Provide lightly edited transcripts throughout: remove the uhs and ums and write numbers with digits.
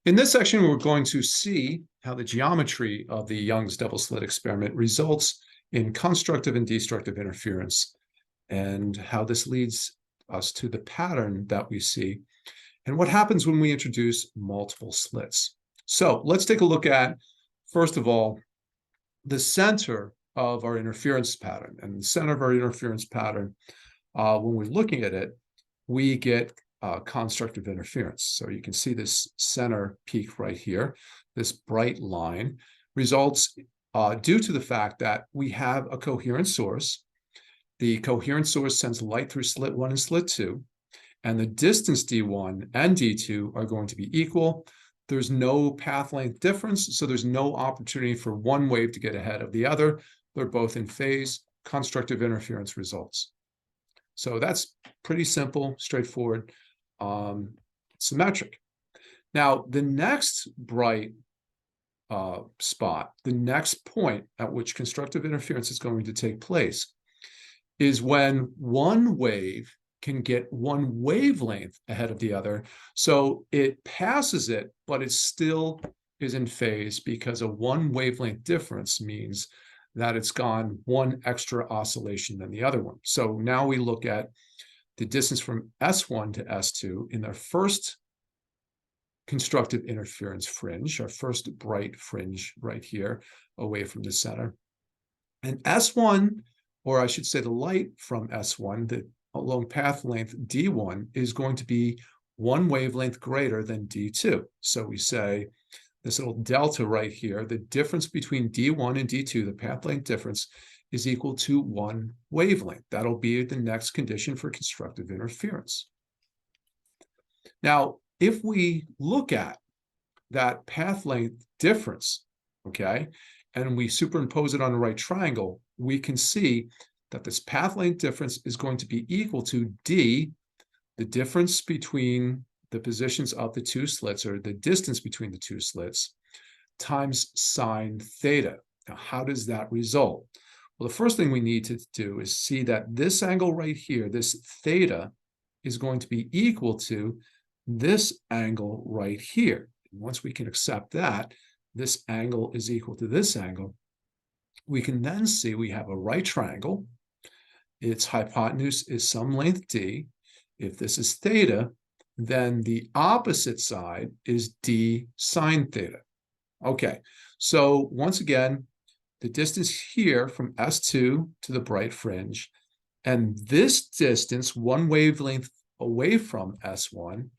In this section, we're going to see how the geometry of the Young's double slit experiment results in constructive and destructive interference, and how this leads us to the pattern that we see, and what happens when we introduce multiple slits. So let's take a look at, first of all, the center of our interference pattern. And the center of our interference pattern, when we're looking at it, we get constructive interference. So you can see this center peak right here, this bright line, results due to the fact that we have a coherent source. The coherent source sends light through slit 1 and slit 2, and the distance d1 and d2 are going to be equal. There's no path length difference, so there's no opportunity for one wave to get ahead of the other. They're both in phase. Constructive interference results. So that's pretty simple, straightforward, symmetric. Now, the next bright spot, the next point at which constructive interference is going to take place is when one wave can get one wavelength ahead of the other. So it passes it, but it still is in phase, because a one wavelength difference means that it's gone one extra oscillation than the other one. So now we look at the distance from S1 to S2 in the first constructive interference fringe, our first bright fringe right here away from the center. And S1, or I should say the light from S1, the along path length D1, is going to be one wavelength greater than D2. So we say this little delta right here, the difference between D1 and D2, the path length difference, is equal to one wavelength. That'll be the next condition for constructive interference. Now, if we look at that path length difference, okay, and we superimpose it on the right triangle, we can see that this path length difference is going to be equal to D, the difference between the positions of the two slits, or the distance between the two slits, times sine theta. Now, how does that result? Well, the first thing we need to do is see that this angle right here, this theta, is going to be equal to this angle right here. And once we can accept that, this angle is equal to this angle, we can then see we have a right triangle. Its hypotenuse is some length d. If this is theta, then the opposite side is d sine theta. Okay, so once again, the distance here from S2 to the bright fringe, and this distance, one wavelength away from S1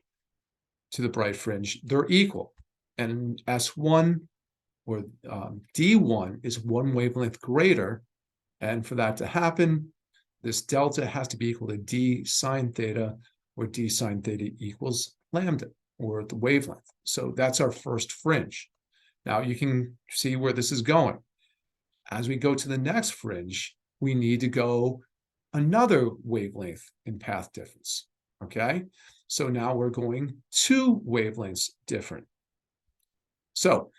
to the bright fringe, they're equal. And S1, or D1, is one wavelength greater. And for that to happen, this delta has to be equal to d sine theta, where d sine theta equals lambda, or the wavelength. So that's our first fringe. Now you can see where this is going. As we go to the next fringe, we need to go another wavelength in path difference, okay? So now we're going two wavelengths different. So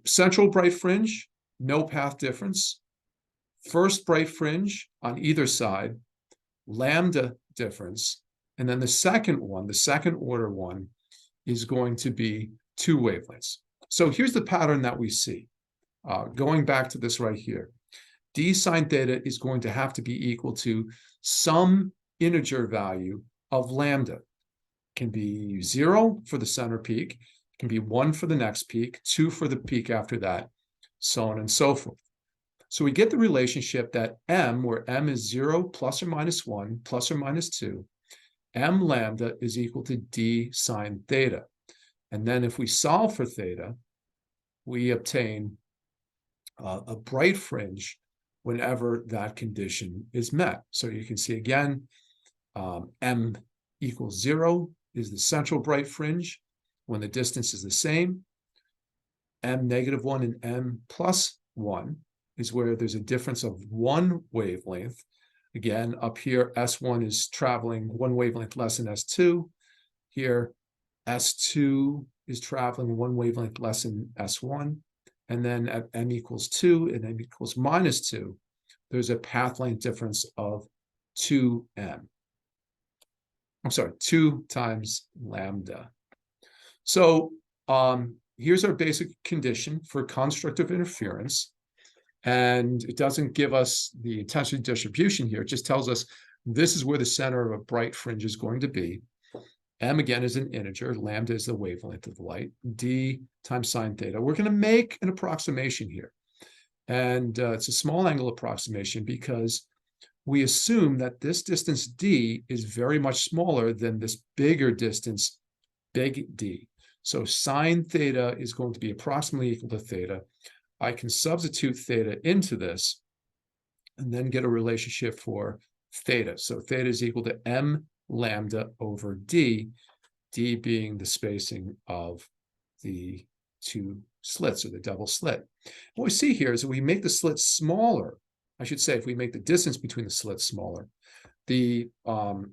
central bright fringe, no path difference. First bright fringe on either side, lambda difference. And then the second one, the second order one, is going to be two wavelengths. So here's the pattern that we see. Going back to this right here, d sine theta is going to have to be equal to some integer value of lambda. It can be 0 for the center peak, it can be 1 for the next peak, 2 for the peak after that, so on and so forth. So we get the relationship that m, where m is 0 plus or minus 1 plus or minus 2, m lambda is equal to d sine theta. And then if we solve for theta, we obtain a bright fringe whenever that condition is met. So you can see again, m equals 0 is the central bright fringe when the distance is the same. M negative 1 and m plus 1 is where there's a difference of one wavelength. Again, up here, S1 is traveling one wavelength less than S2. Here, S2 is traveling one wavelength less than S1. And then at m equals 2 and m equals minus 2, there's a path length difference of 2m. I'm sorry, 2 times lambda. So here's our basic condition for constructive interference. And it doesn't give us the intensity distribution here. It just tells us this is where the center of a bright fringe is going to be. M, again, is an integer. Lambda is the wavelength of the light. D times sine theta. We're going to make an approximation here. And it's a small angle approximation because we assume that this distance D is very much smaller than this bigger distance, big D. So sine theta is going to be approximately equal to theta. I can substitute theta into this and then get a relationship for theta. So theta is equal to m lambda over d, d being the spacing of the two slits or the double slit. What we see here is that we make the slit smaller. I should say, if we make the distance between the slits smaller, the whole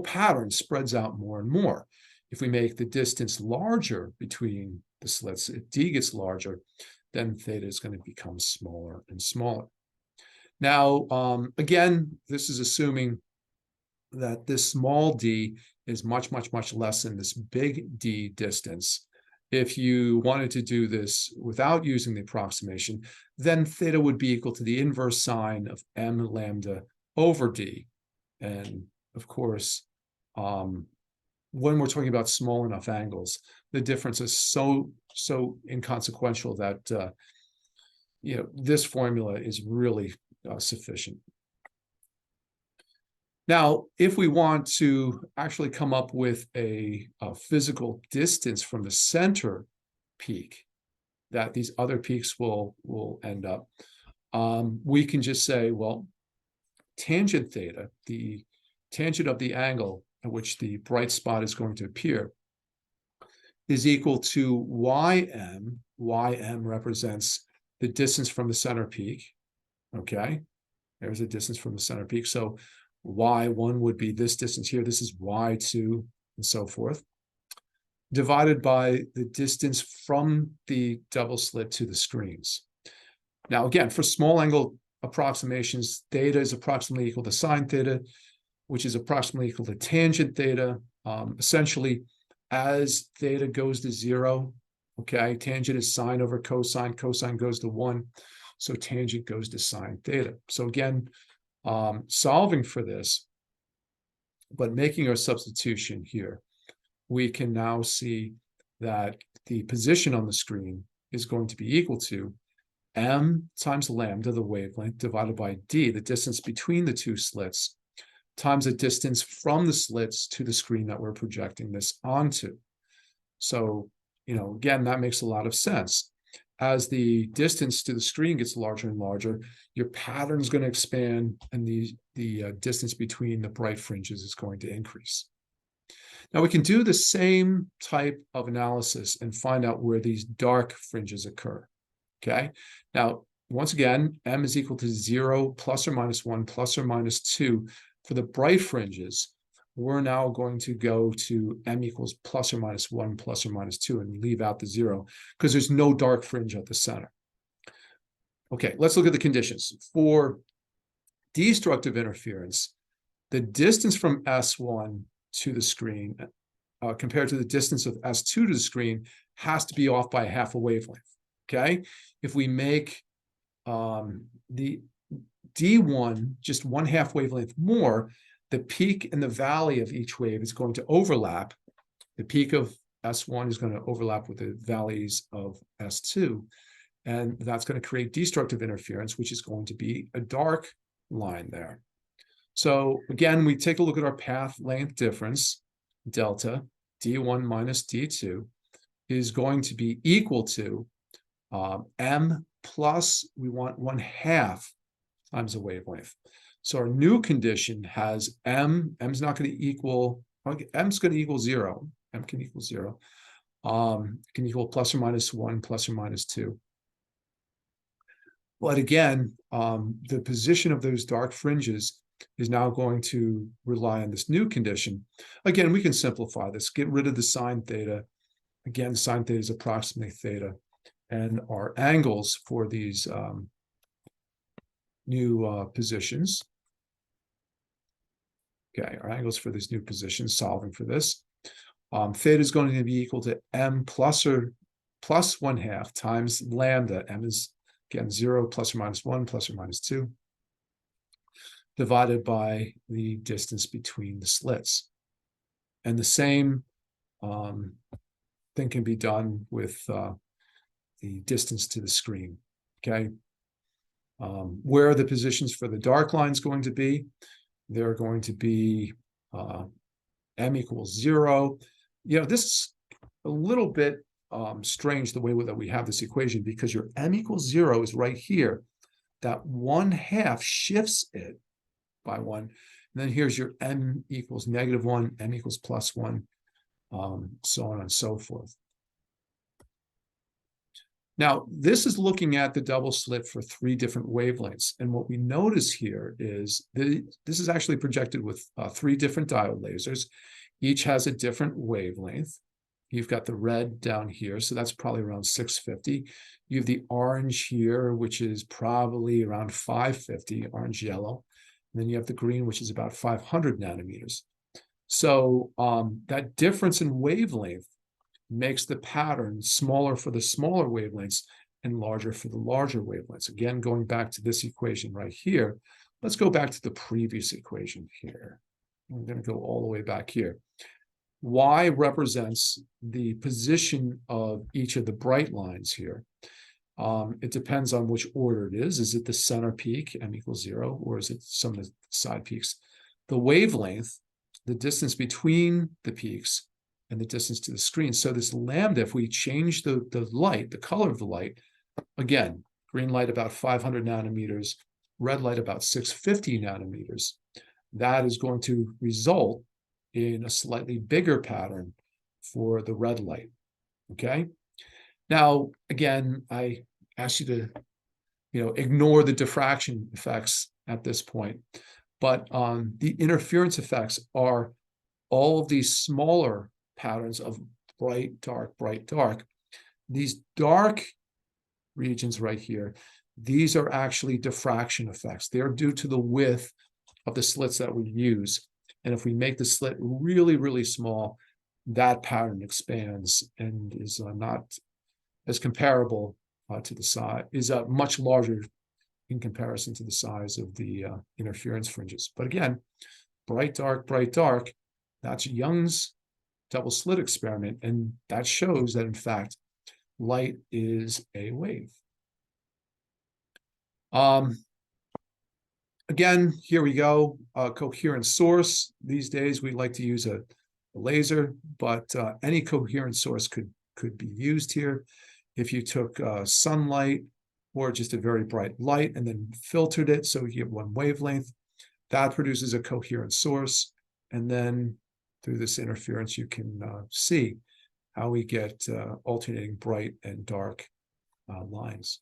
pattern spreads out more and more. If we make the distance larger between the slits, if d gets larger, then theta is going to become smaller and smaller. Now, again, this is assuming that this small d is much, much, much less than this big D distance. If you wanted to do this without using the approximation, then theta would be equal to the inverse sine of m lambda over d. And of course, when we're talking about small enough angles, the difference is so inconsequential that this formula is really sufficient. Now, if we want to actually come up with a physical distance from the center peak that these other peaks will end up, we can just say, well, tangent theta, the tangent of the angle at which the bright spot is going to appear, is equal to ym. Ym represents the distance from the center peak. Okay, there's a distance from the center peak. So y1 would be this distance here. This is y2 and so forth, divided by the distance from the double slit to the screens. Now, again, for small angle approximations, theta is approximately equal to sine theta, which is approximately equal to tangent theta. Essentially, as theta goes to 0, okay, tangent is sine over cosine. Cosine goes to 1, so tangent goes to sine theta. So again, solving for this, but making our substitution here, we can now see that the position on the screen is going to be equal to m times lambda, the wavelength, divided by d, the distance between the two slits, times the distance from the slits to the screen that we're projecting this onto. So, again, that makes a lot of sense. As the distance to the screen gets larger and larger, your pattern is going to expand, and the distance between the bright fringes is going to increase. Now, we can do the same type of analysis and find out where these dark fringes occur. Okay. Now, once again, m is equal to 0, plus or minus 1, plus or minus 2. For the bright fringes, we're now going to go to m equals plus or minus 1, plus or minus 2, and leave out the 0 because there's no dark fringe at the center. Okay, let's look at the conditions. For destructive interference, the distance from S1 to the screen compared to the distance of S2 to the screen has to be off by half a wavelength. Okay, if we make the D1 just 1/2 wavelength more, the peak and the valley of each wave is going to overlap. The peak of S1 is going to overlap with the valleys of S2, and that's going to create destructive interference, which is going to be a dark line there. So again, we take a look at our path length difference, delta, D1 minus D2, is going to be equal to m plus, we want 1/2 times the wavelength. So our new condition has m's not going to equal, m's going to equal 0. M can equal 0. Can equal plus or minus 1, plus or minus 2. But again, the position of those dark fringes is now going to rely on this new condition. Again, we can simplify this, get rid of the sine theta. Again, sine theta is approximately theta. And our angles for these new positions. Okay, our angles for these new positions, solving for this, Theta is going to be equal to m plus 1/2 times lambda. M is, again, 0 plus or minus 1 plus or minus 2, divided by the distance between the slits. And the same thing can be done with the distance to the screen, okay? Where are the positions for the dark lines going to be? They're going to be m equals 0. This is a little bit strange the way that we have this equation, because your m equals 0 is right here. That 1/2 shifts it by 1. And then here's your m equals -1, m equals +1, so on and so forth. Now, this is looking at the double slit for 3 different wavelengths. And what we notice here is that this is actually projected with 3 different diode lasers. Each has a different wavelength. You've got the red down here, so that's probably around 650. You have the orange here, which is probably around 550, orange-yellow. And then you have the green, which is about 500 nanometers. So that difference in wavelength makes the pattern smaller for the smaller wavelengths and larger for the larger wavelengths. Again, going back to this equation right here, let's go back to the previous equation here. I'm going to go all the way back here. Y represents the position of each of the bright lines here. It depends on which order it is. Is it the center peak, m equals 0, or is it some of the side peaks? The wavelength, the distance between the peaks, and the distance to the screen. So this lambda, if we change the light, the color of the light, again, green light about 500 nanometers, red light about 650 nanometers, that is going to result in a slightly bigger pattern for the red light, okay? Now, again, I ask you to ignore the diffraction effects at this point, but the interference effects are all of these smaller patterns of bright, dark, bright, dark. These dark regions right here, these are actually diffraction effects. They're due to the width of the slits that we use. And if we make the slit really, really small, that pattern expands and is not as comparable to the size, is much larger in comparison to the size of the interference fringes. But again, bright, dark, that's Young's double slit experiment, and that shows that in fact light is a wave. Again, here we go, coherent source. These days we like to use a laser, but any coherent source could be used here. If you took sunlight or just a very bright light and then filtered it so you get one wavelength, that produces a coherent source. And then through this interference, you can see how we get alternating bright and dark lines.